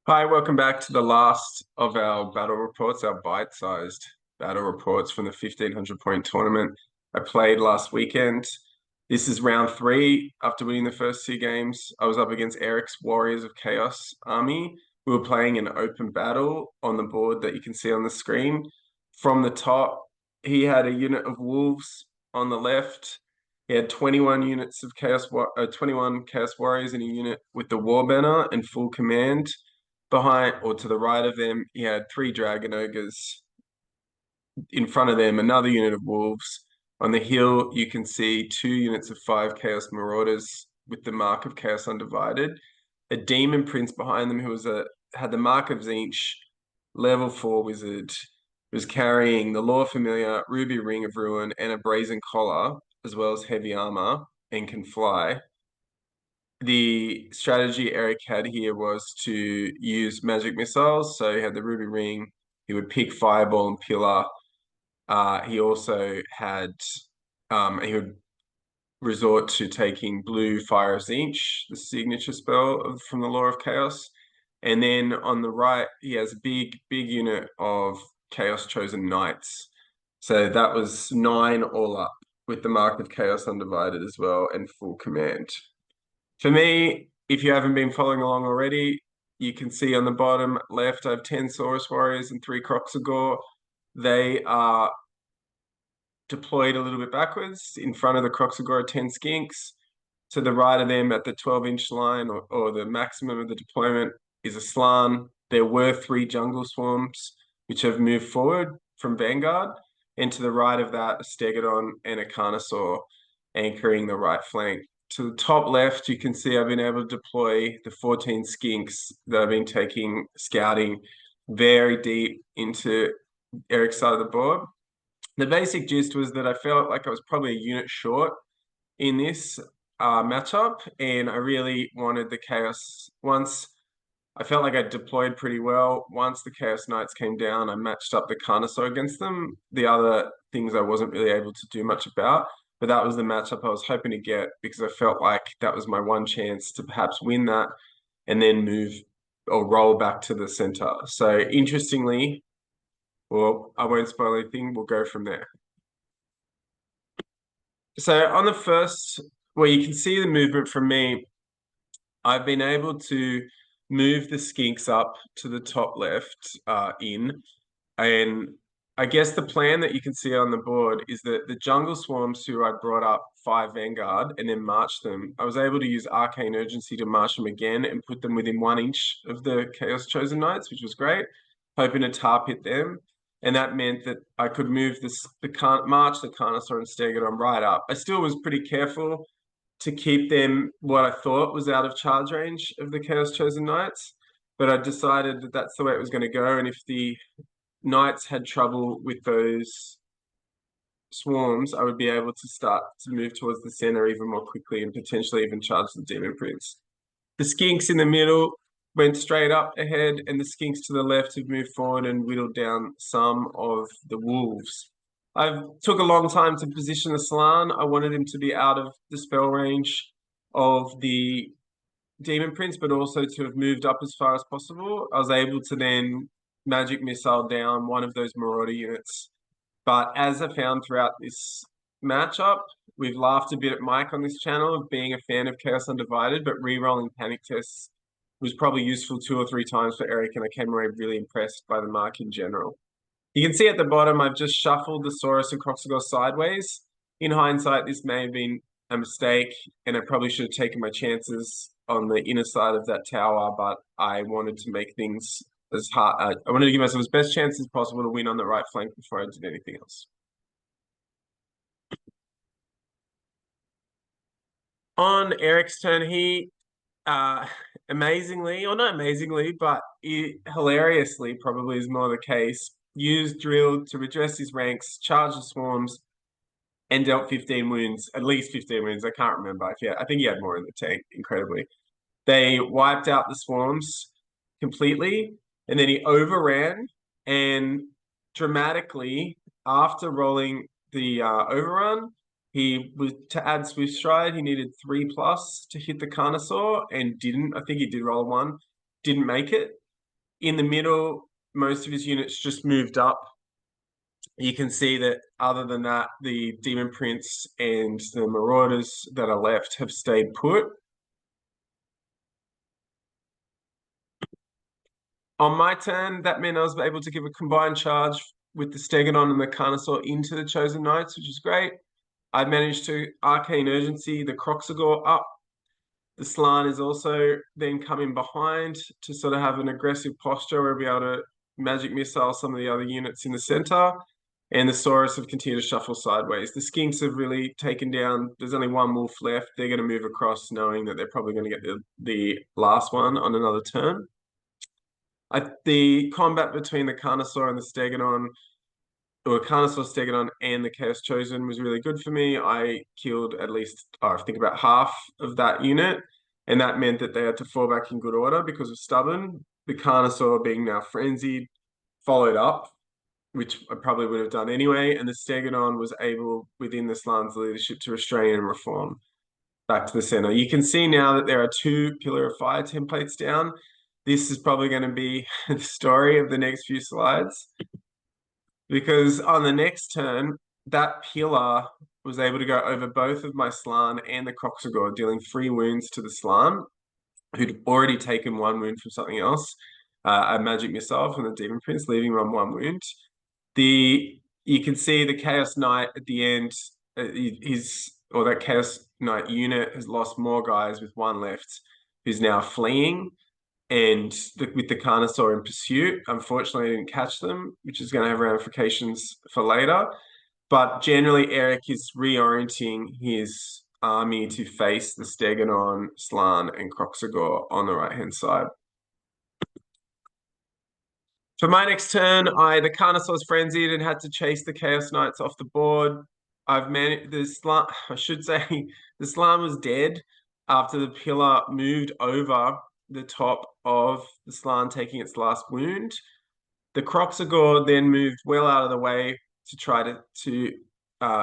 Hi, welcome back to the last of our battle reports, our bite-sized battle reports from the 1500 point tournament I played last weekend. This is round three. After winning the first two games, I was up against Eric's Warriors of Chaos army. We were playing an open battle on the board that you can see on the screen. From the top, he had a unit of wolves on the left. He had 21 units of 21 Chaos Warriors in a unit with the War Banner and full command. Behind or to the right of them, he had three Dragon Ogres. In front of them, another unit of Wolves. On the hill, you can see two units of five Chaos Marauders with the mark of Chaos Undivided. A Demon Prince behind them who had the mark of Tzeentch, level 4 wizard, was carrying the Lore Familiar, Ruby Ring of Ruin, and a Brazen Collar, as well as heavy armor, and can fly. The strategy Eric had here was to use magic missiles. So he had the Ruby Ring. He would pick Fireball and Pillar. He also had he would resort to taking Blue Fire of Tzeentch, the signature spell from the Law of Chaos. And then on the right, he has a big unit of Chaos Chosen Knights. So that was 9 all up with the mark of Chaos Undivided as well and full command. For me, if you haven't been following along already, you can see on the bottom left, I have 10 Saurus Warriors and 3 Croxagore. They are deployed a little bit backwards. In front of the Croxagore are 10 Skinks. To the right of them at the 12-inch line or the maximum of the deployment is a Slann. There were 3 Jungle Swarms, which have moved forward from Vanguard. And to the right of that, a Stegodon and a Carnosaur anchoring the right flank. To the top left, you can see I've been able to deploy the 14 Skinks that I've been taking scouting very deep into Eric's side of the board. The basic gist was that I felt like I was probably a unit short in this matchup, and I really wanted the Chaos. Once I felt like I deployed pretty well. Once the Chaos Knights came down, I matched up the Carnosaur against them. The other things I wasn't really able to do much about, but that was the matchup I was hoping to get because I felt like that was my one chance to perhaps win that and then move or roll back to the center. So interestingly, well, I won't spoil anything. We'll go from there. So on the first, where you can see the movement from me, I've been able to move the Skinks up to the top left and I guess the plan that you can see on the board is that the Jungle Swarms who I brought up 5 Vanguard and then marched them, I was able to use Arcane Urgency to march them again and put them within 1 inch of the Chaos Chosen Knights, which was great, hoping to tar pit them. And that meant that I could move march the Carnosaur and Stegodon right up. I still was pretty careful to keep them what I thought was out of charge range of the Chaos Chosen Knights, but I decided that that's the way it was going to go. And if the Knights had trouble with those swarms, I would be able to start to move towards the center even more quickly and potentially even charge the Demon Prince. The Skinks in the middle went straight up ahead, and the Skinks to the left have moved forward and whittled down some of the wolves. I took a long time to position the Slann. I wanted him to be out of the spell range of the Demon Prince, but also to have moved up as far as possible. I was able to then magic missile down one of those Marauder units. But as I found throughout this matchup, we've laughed a bit at Mike on this channel of being a fan of Chaos Undivided, but re-rolling panic tests was probably useful 2 or 3 times for Eric, and I came away really impressed by the mark in general. You can see at the bottom, I've just shuffled the Saurus and Croxagore sideways. In hindsight, this may have been a mistake, and I probably should have taken my chances on the inner side of that tower, but I wanted to make things as hard. I wanted to give myself as best chance as possible to win on the right flank before I did anything else. On Eric's turn, he amazingly, or not amazingly, but hilariously, probably is more the case, used Drill to redress his ranks, charge the swarms, and dealt 15 wounds, at least 15 wounds. I can't remember. I think he had more in the tank, incredibly. They wiped out the swarms completely, and then he overran and dramatically, after rolling the overrun, he was to add Swift Stride, he needed 3+ to hit the Carnosaur and didn't. I think he did roll 1, didn't make it. in the middle, most of his units just moved up. You can see that other than that, the Demon Prince and the Marauders that are left have stayed put. On my turn, that meant I was able to give a combined charge with the Stegodon and the Carnosaur into the Chosen Knights, which is great. I managed to Arcane Urgency the Croxagore up. The Slann is also then coming behind to sort of have an aggressive posture where we'll be able to magic missile some of the other units in the center. And the Saurus have continued to shuffle sideways. The Skinks have really taken down. There's only one wolf left. They're going to move across knowing that they're probably going to get the last one on another turn. The combat between the Carnosaur and the Stegodon, or Carnosaur, Stegodon, and the Chaos Chosen was really good for me. I killed at least, I think, about half of that unit, and that meant that they had to fall back in good order because of Stubborn. The Carnosaur being now frenzied, followed up, which I probably would have done anyway, and the Stegodon was able, within the Slann's leadership, to restrain and reform back to the center. You can see now that there are 2 Pillar of Fire templates down. This is probably going to be the story of the next few slides, because on the next turn, that pillar was able to go over both of my Slann and the Croxagore, dealing 3 wounds to the Slann, who'd already taken 1 wound from something else, a magic missile from the Demon Prince, leaving him on 1 wound. You can see the Chaos Knight at the end, that Chaos Knight unit has lost more guys with 1 left, who's now fleeing. And with the Carnosaur in pursuit, unfortunately, I didn't catch them, which is going to have ramifications for later. But generally, Eric is reorienting his army to face the Stegodon, Slann, and Croxagore on the right-hand side. For my next turn, the Carnosaur's frenzied and had to chase the Chaos Knights off the board. I've managed the Slann. I should say the Slann was dead after the pillar moved over the top of the Slann, taking its last wound. The Croxagore then moved well out of the way to try to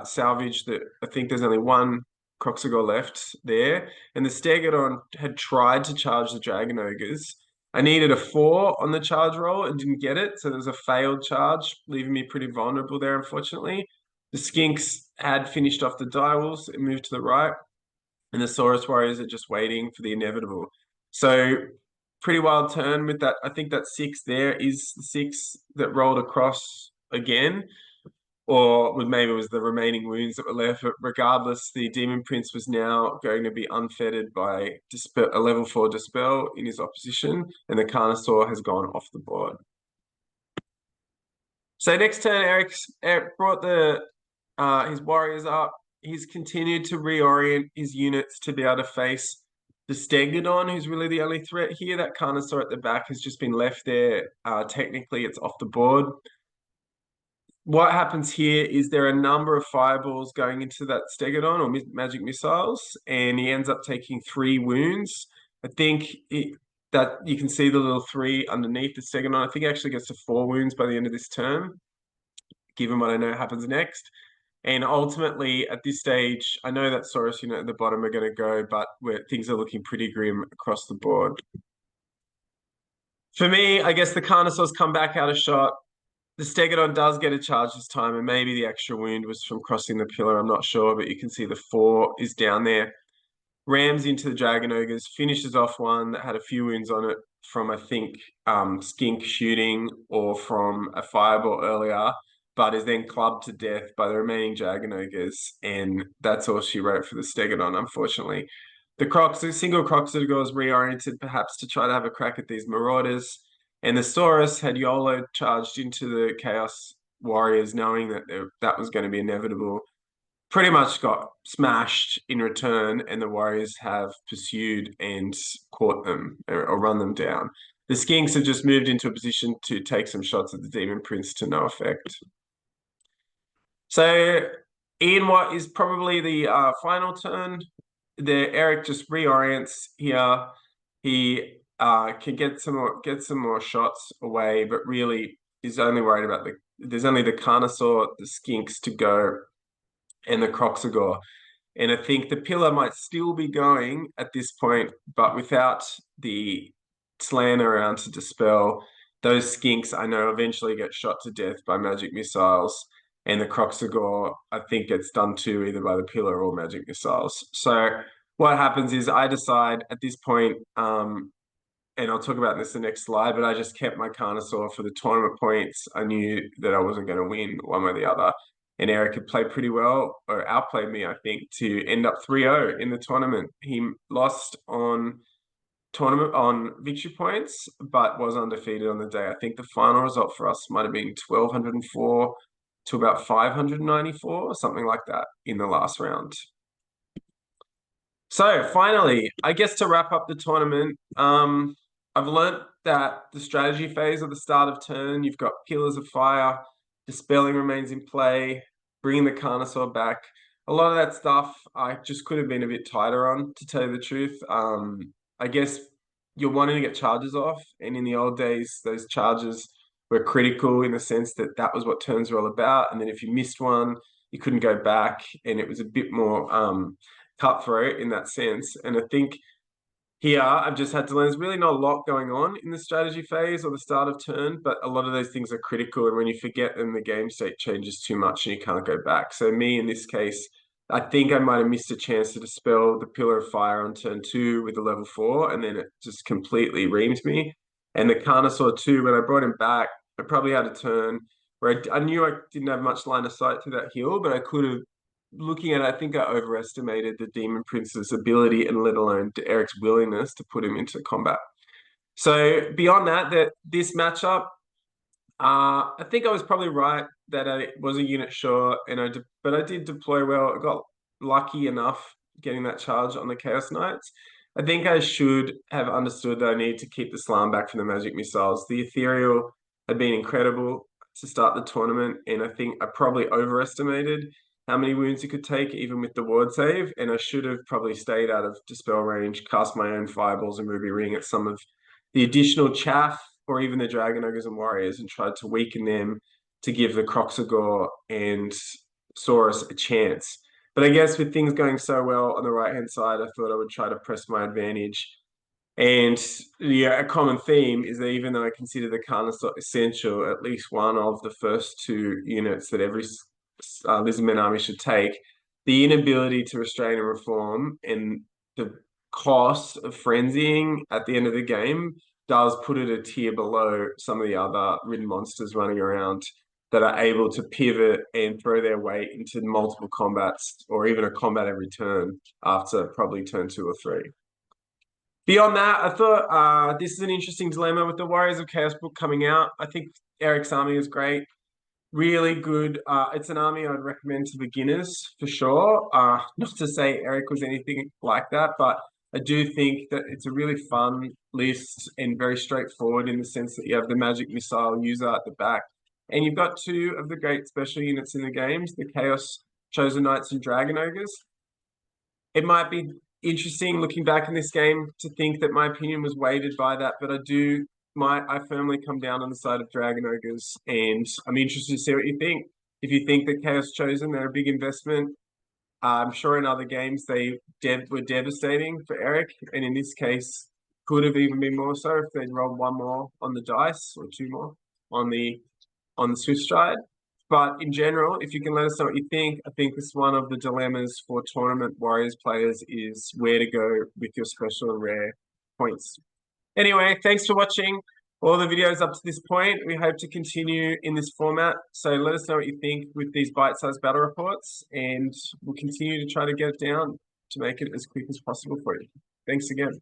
salvage the. I think there's only 1 Croxagore left there, and the Stegodon had tried to charge the Dragon Ogres. I needed a 4 on the charge roll and didn't get it, so there was a failed charge, leaving me pretty vulnerable there, unfortunately. The Skinks had finished off the direwolves and moved to the right, and the Saurus Warriors are just waiting for the inevitable. So pretty wild turn with that. I think that 6 there is the 6 that rolled across again, or maybe it was the remaining wounds that were left. But regardless, the Demon Prince was now going to be unfettered by a level 4 Dispel in his opposition, and the Carnosaur has gone off the board. So next turn, Eric brought his warriors up. He's continued to reorient his units to be able to face the Stegodon, who's really the only threat here. That Carnosaur at the back has just been left there. Technically, it's off the board. What happens here is there are a number of fireballs going into that Stegodon, or magic missiles, and he ends up taking 3 wounds. I think that you can see the little 3 underneath the Stegodon. I think it actually gets to 4 wounds by the end of this turn, given what I know happens next. And ultimately, at this stage, I know that Saurus unit at the bottom are going to go, but things are looking pretty grim across the board. For me, I guess the Carnosaur's come back out of shot. The Stegodon does get a charge this time, and maybe the extra wound was from crossing the pillar. I'm not sure, but you can see the 4 is down there. Rams into the Dragon Ogres, finishes off one that had a few wounds on it from, I think, Skink shooting or from a fireball earlier, but is then clubbed to death by the remaining Dragon Ogres, and that's all she wrote for the Stegodon, unfortunately. The single Croxagore was reoriented perhaps to try to have a crack at these Marauders, and the Saurus had YOLO charged into the Chaos Warriors, knowing that that was going to be inevitable. Pretty much got smashed in return, and the Warriors have pursued and caught them or run them down. The Skinks have just moved into a position to take some shots at the Demon Prince to no effect. So in what is probably the final turn, Eric just reorients here. He can get some more shots away, but really is only worried about there's only the Carnosaur, the Skinks to go, and the Croxagore. And I think the pillar might still be going at this point, but without the Slann around to dispel, those skinks I know eventually get shot to death by magic missiles, and the Croxagore I think gets done too either by the pillar or magic missiles. So what happens is I decide at this point, and I'll talk about this in the next slide, but I just kept my Carnosaur for the tournament points. I knew that I wasn't going to win one way or the other. And Eric had played pretty well, or outplayed me, I think, to end up 3-0 in the tournament. He lost on victory points, but was undefeated on the day. I think the final result for us might have been 1,204 to about 594, or something like that in the last round. So finally, I guess to wrap up the tournament, I've learnt that the strategy phase at the start of turn, you've got Pillars of Fire, Dispelling remains in play, bringing the Carnosaur back. A lot of that stuff I just could have been a bit tighter on, to tell you the truth. I guess you're wanting to get charges off, and in the old days, those charges were critical in the sense that that was what turns were all about. And then if you missed one, you couldn't go back, and it was a bit more cutthroat in that sense. And I think here I've just had to learn there's really not a lot going on in the strategy phase or the start of turn, but a lot of those things are critical. And when you forget them, the game state changes too much and you can't go back. So me, in this case, I think I might have missed a chance to dispel the Pillar of Fire on turn 2 with a level 4, and then it just completely reamed me. And the Carnosaur too, when I brought him back, I probably had a turn where I knew I didn't have much line of sight to that hill, but I could have, looking at it, I think I overestimated the Demon Prince's ability, and let alone Eric's willingness to put him into combat. So beyond that this matchup, I think I was probably right that I was a unit short, and but I did deploy well. I got lucky enough getting that charge on the Chaos Knights. I think I should have understood that I need to keep the slam back from the magic missiles. The Ethereal had been incredible to start the tournament, and I think I probably overestimated how many wounds you could take, even with the ward save, and I should have probably stayed out of dispel range, cast my own fireballs and ruby ring at some of the additional chaff, or even the Dragon Ogres and Warriors, and tried to weaken them to give the Croxagore and Saurus a chance. But I guess with things going so well on the right-hand side, I thought I would try to press my advantage. And yeah, a common theme is that even though I consider the Carnosaur essential, at least one of the first 2 units that every Lizardmen army should take, the inability to restrain and reform and the cost of frenzying at the end of the game does put it a tier below some of the other ridden monsters running around that are able to pivot and throw their weight into multiple combats, or even a combat every turn after probably turn 2 or 3. Beyond that, I thought this is an interesting dilemma with the Warriors of Chaos book coming out. I think Eric's army is great. Really good. It's an army I'd recommend to beginners for sure. Not to say Eric was anything like that, but I do think that it's a really fun list and very straightforward in the sense that you have the magic missile user at the back, and you've got 2 of the great special units in the games, the Chaos Chosen Knights and Dragon Ogres. It might be interesting looking back in this game to think that my opinion was weighted by that, but I firmly come down on the side of Dragon Ogres, and I'm interested to see what you think. If you think that Chaos Chosen, they're a big investment, I'm sure in other games they were devastating for Eric, and in this case, could have even been more so if they'd rolled 1 more on the dice, or 2 more on the Swift Stride. But in general, if you can let us know what you think, I think this is one of the dilemmas for tournament Warriors players, is where to go with your special and rare points. Anyway, thanks for watching all the videos up to this point. We hope to continue in this format. So let us know what you think with these bite-sized battle reports, and we'll continue to try to get it down to make it as quick as possible for you. Thanks again.